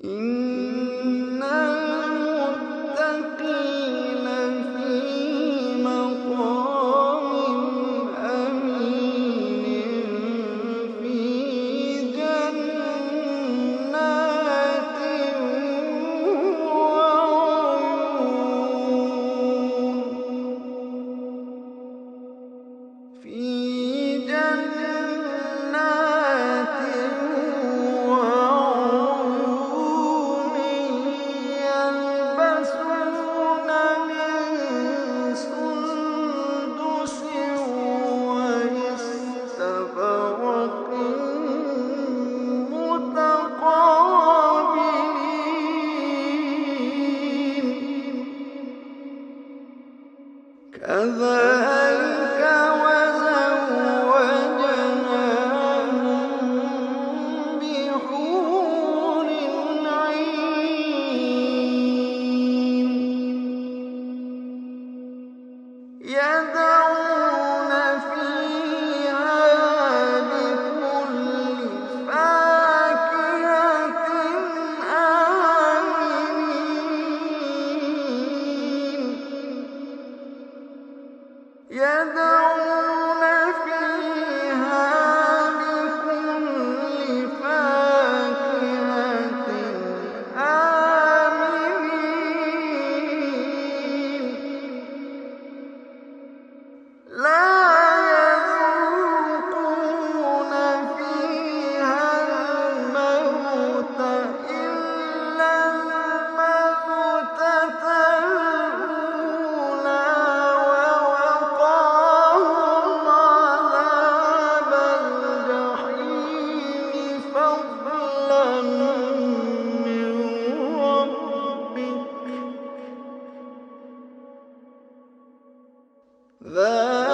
إن المتقين في مقام أمين في جنات وعيون يلبسون من سندس وإستبرق متقابلين كذلك وزوجناهم بحور عين يدعون فيها بكل فاكهة آمنين يدعون فيها بكل فاكهة آمنين لا يذوقون فيها الموت إلا الموتة الأولى ووقاهم عذاب الجحيم فضلا من ربك ذلك